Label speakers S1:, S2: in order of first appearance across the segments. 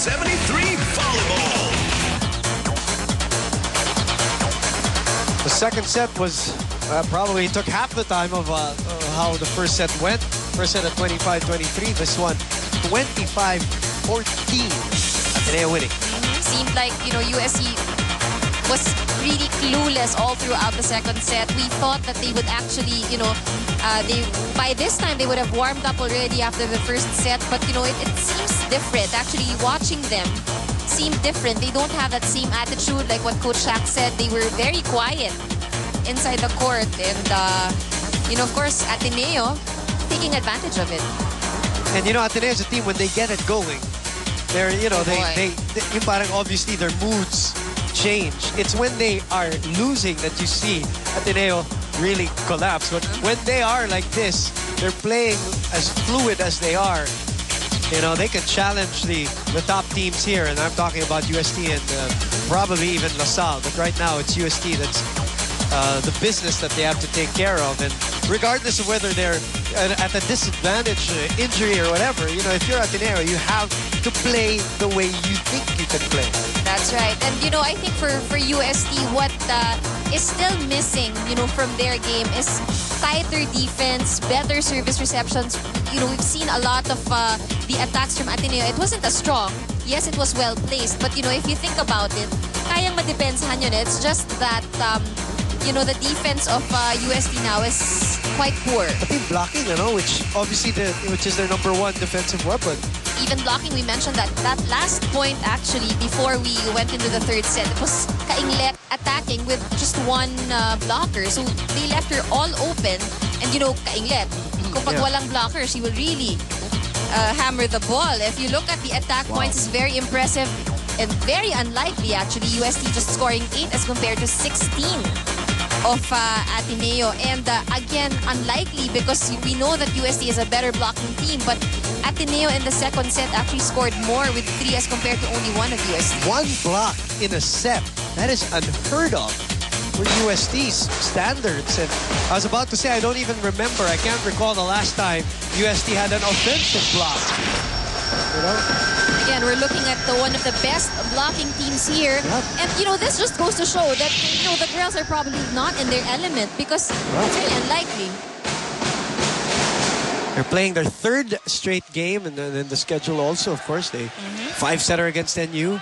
S1: 73 volleyball.
S2: The second set was probably took half the time of how the first set went. First set at 25-23. This one, 25-14. Ateneo winning.
S3: Seemed like, you know, UST was really clueless all throughout the second set. We thought that they would actually, you know, by this time they would have warmed up already after the first set. But, you know, it seems different. Actually, watching them seemed different. They don't have that same attitude like what Coach Shaq said. They were very quiet inside the court. And, you know, of course, Ateneo taking advantage of it.
S2: And, you know, Ateneo is a team, when they get it going, they're, you know, yung parang obviously their moods change. It's when they are losing that you see Ateneo really collapse. But when they are like this, they're playing as fluid as they are. You know, they can challenge the top teams here. And I'm talking about UST and probably even LaSalle. But right now, it's UST that's the business that they have to take care of. And regardless of whether they're at a disadvantage, injury or whatever, you know, if you're Ateneo, you have to play the way you think you can play.
S3: That's right. And, you know, I think for UST, what is still missing, you know, from their game is tighter defense, better service receptions. You know, we've seen a lot of the attacks from Ateneo. It wasn't as strong. Yes, it was well placed. But, you know, if you think about it, kayang madepensahan yun. It's just that, you know, the defense of UST now is quite poor.
S2: I think blocking, you know, which obviously which is their #1 defensive weapon.
S3: Even blocking, we mentioned that last point actually before we went into the third set, it was Kainglet attacking with just one blocker. So they left her all open. And you know, Kainglet, kung pag walang blocker, she will really hammer the ball. If you look at the attack points, it's very impressive and very unlikely actually. UST just scoring 8 as compared to 16 of Ateneo. And again, unlikely because we know that UST is a better blocking team, but Ateneo in the second set actually scored more with 3 as compared to only 1 of UST.
S2: 1 block in a set. That is unheard of for UST's standards. And I was about to say, I don't even remember. I can't recall the last time UST had an offensive block. You know?
S3: Again, we're looking at one of the best blocking teams here. Yep. And, you know, this just goes to show that, you know, the girls are probably not in their element because it's very unlikely.
S2: They're playing their 3rd straight game and then the schedule also, of course. They 5-setter against NU.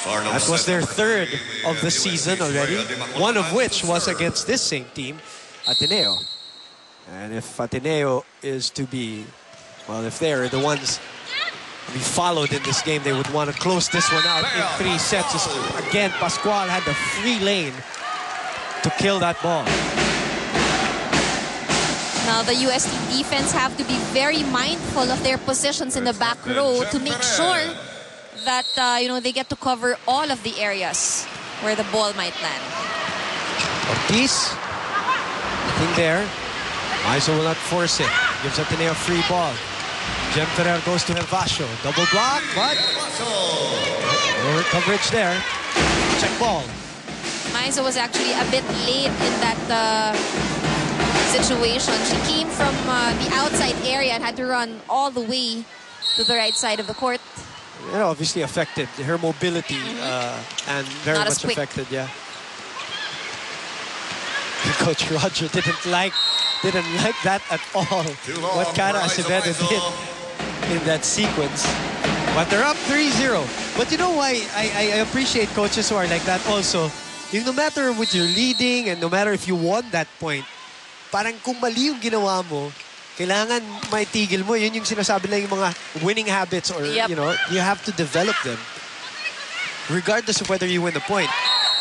S2: That was their 3rd of the season already. One of which was against this same team, Ateneo. And if Ateneo is to be, well, if they're the ones to be followed in this game, they would want to close this one out in 3 sets. Again, Pascual had the free lane to kill that ball.
S3: Now the UST defense have to be very mindful of their positions in the back row to make sure that you know, they get to cover all of the areas where the ball might land.
S2: Ortiz, nothing there. Maiso will not force it. Gives Ateneo a free ball. Jem Ferrer goes to Hervasio. Double block, but over coverage there. Check ball.
S3: Maiso was actually a bit late in that situation. She came from the outside area and had to run all the way to the right side of the court.
S2: It obviously affected her mobility and very
S3: Not
S2: much affected, yeah. Coach Roger didn't like that at all. What Cara Acevedo did in that sequence. But they're up 3-0. But you know why I appreciate coaches who are like that also? No matter what you're leading and no matter if you won that point, parang kung mali yung ginawa mo, kailangan maitigil mo. Yun yung sinasabi lang yung mga winning habits or, you know, you have to develop them. Regardless of whether you win the point.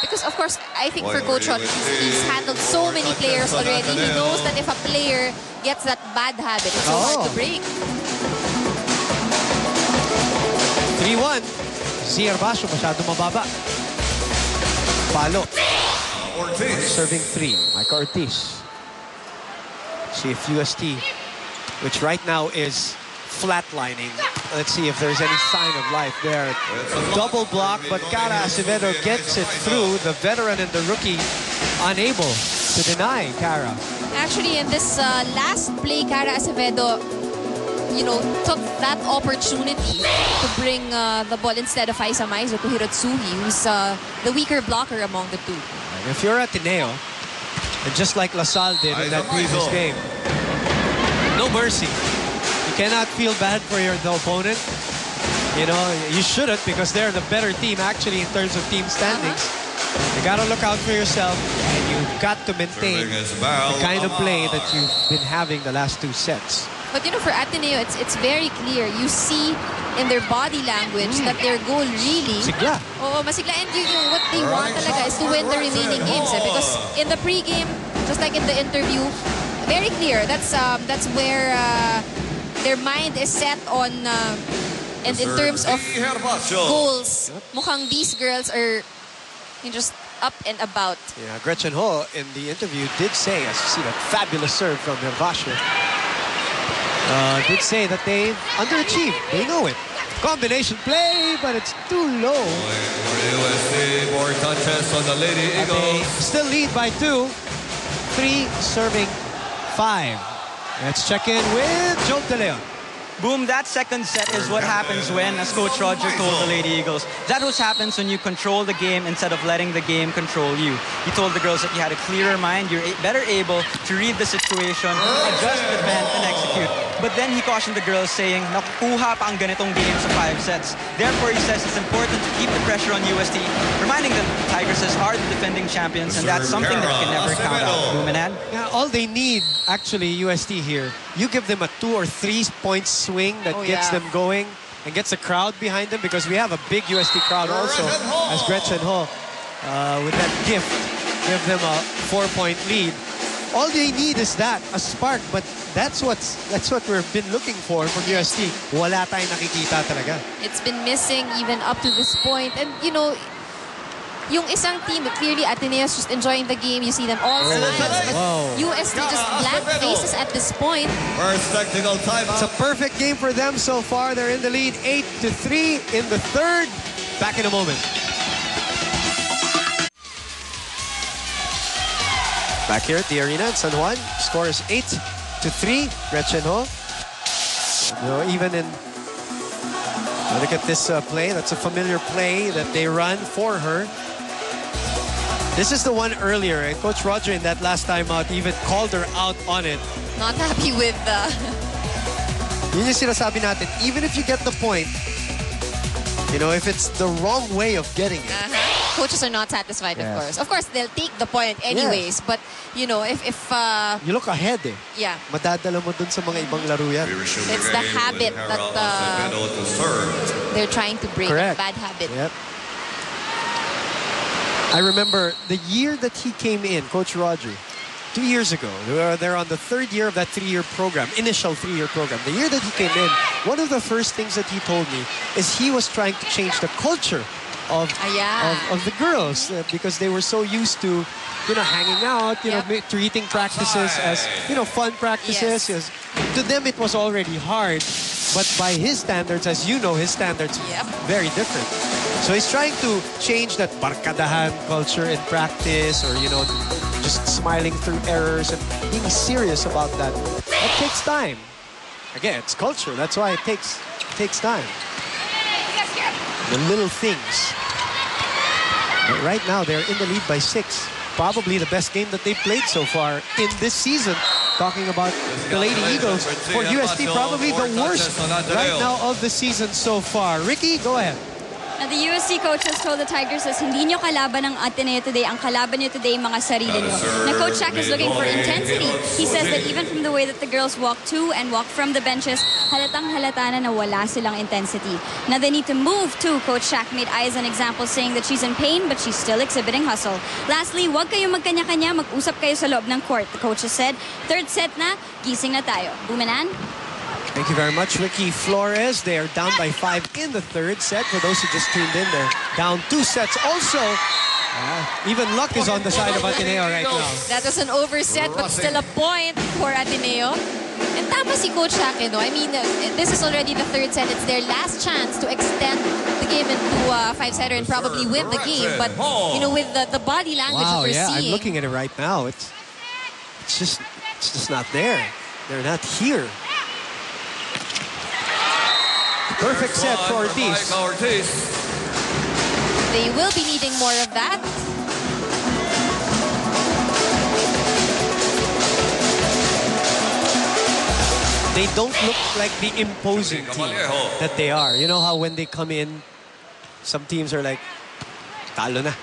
S3: Because, of course, I think for Coach Roger, he's handled so many players already. He knows that if a player gets that bad habit, it's so hard to break.
S2: 3-1. Si Hervasio masyado mababa. Palo. Serving 3. Mike Ortiz. See if UST, which right now is flatlining. Let's see if there's any sign of life there. Double block, but Cara Acevedo gets it through. The veteran and the rookie unable to deny Cara.
S3: Actually, in this last play, Cara Acevedo took that opportunity to bring the ball instead of Aisa Maizo to Hirotsuhi, who's the weaker blocker among the two.
S2: And if you're Ateneo, and just like LaSalle did in that previous game, no mercy. You cannot feel bad for the opponent. You shouldn't, because they're the better team actually in terms of team standings. You got to look out for yourself, and you've got to maintain the kind of play that you've been having the last two sets.
S3: But for Ateneo, it's very clear. You see in their body language that their goal really...
S2: Sigla.
S3: Oo, masigla. And what they want talaga is to win the remaining games. Because in the pre-game, just like in the interview, very clear. That's where their mind is set on... and in terms of goals, mukhang these girls are just up and about.
S2: Yeah, Gretchen Ho in the interview did say, as you see that fabulous serve from Hervasio, did say that they've underachieved. They know it. Combination play, but it's too low.
S1: UST, more contest on the Lady Eagles.
S2: Still lead by 2. 3 serving 5. Let's check in with Joe De Leon.
S4: Boom, that second set is what happens when, as Coach Roger told the Lady Eagles, that what happens when you control the game instead of letting the game control you. He told the girls that you had a clearer mind, you're better able to read the situation, adjust, defend, and execute. But then he cautioned the girls saying, nakukuha pa ang ganitong game sa 5 sets. Therefore, he says it's important to keep the pressure on UST, reminding them Tigresses are the defending champions, and that's something that you can never count out. Boomanad?
S2: Yeah, all they need, actually, UST here, you give them a 2 or 3 point swing that gets them going and gets a crowd behind them, because we have a big UST crowd also, as Gretchen Ho, with that gift, give them a 4-point lead. All they need is that, a spark, but that's what we've been looking for from UST. Wala tayong nakikita talaga.
S3: It's been missing even up to this point. And, yung isang team, clearly Ateneo's just enjoying the game. You see them all smiles. But UST just blank faces at this point.
S1: First technical timeout.
S2: It's a perfect game for them so far. They're in the lead 8-3 in the third. Back in a moment. Back here at the arena in San Juan. Score is 8-3. Gretchen Ho. Even in... Look at this play. That's a familiar play that they run for her. This is the one earlier, and Coach Roger in that last timeout even called her out on it.
S3: Not happy with the...
S2: Yun yung sinasabi natin. Even if you get the point, if it's the wrong way of getting it.
S3: Coaches are not satisfied, of course. Of course, they'll take the point anyways. But, if...
S2: You look ahead
S3: Yeah.
S2: Madadala mo dun sa mga ibang laro yan.
S3: It's the habit that they're trying to break.
S2: Correct.
S3: A bad habit.
S2: Yep. I remember the year that he came in, Coach Roger, 2 years ago. They're on the 3rd year of that 3-year program, initial 3-year program. The year that he came in, one of the first things that he told me is he was trying to change the culture of the girls, because they were so used to hanging out, treating practices as fun practices. Yes. To them it was already hard, but by his standards, as you know, his standards very different. So he's trying to change that barkadahan culture in practice, or just smiling through errors and being serious about that. That takes time. Again, it's culture. That's why it takes time. The little things. But right now, they're in the lead by 6. Probably the best game that they've played so far in this season. Talking about the Lady Eagles. For UST, probably the worst right now of the season so far. Ricky, go ahead.
S5: Now, the UST coaches told the Tigresses, hindi nyo kalaban ng Ateneo today. Ang kalaban nyo today, mga sarili nyo. Now, Coach Shaq is looking for intensity. He says that even from the way that the girls walk to and walk from the benches, halatang halata na wala silang intensity. Now, they need to move too. Coach Shaq made eyes an example saying that she's in pain, but she's still exhibiting hustle. Lastly, wag kayo magkanya-kanya, mag-usap kayo sa loob ng court. The coaches said, 3rd set na, gising na tayo. Bumanan?
S2: Thank you very much, Ricky Flores. They are down by 5 in the 3rd set. For those who just tuned in, they're down 2 sets also. Even luck is on the side of Ateneo right now.
S3: That was an overset, but still a point for Ateneo. And tama si Coach Shaq, I mean, this is already the 3rd set. It's their last chance to extend the game into a 5-setter and probably win the game. But, with the body language that we're seeing.
S2: I'm looking at it right now. It's just not there. They're not here. Perfect set for Ortiz.
S3: They will be needing more of that.
S2: They don't look like the imposing team that they are. You know how when they come in, some teams are like, talo na.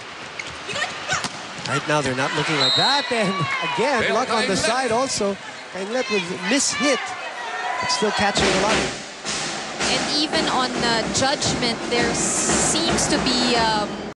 S2: Right now, they're not looking like that. And again, luck on the side also. Kainlet with miss-hit, but still catching a lot.
S3: And even on judgment, there seems to be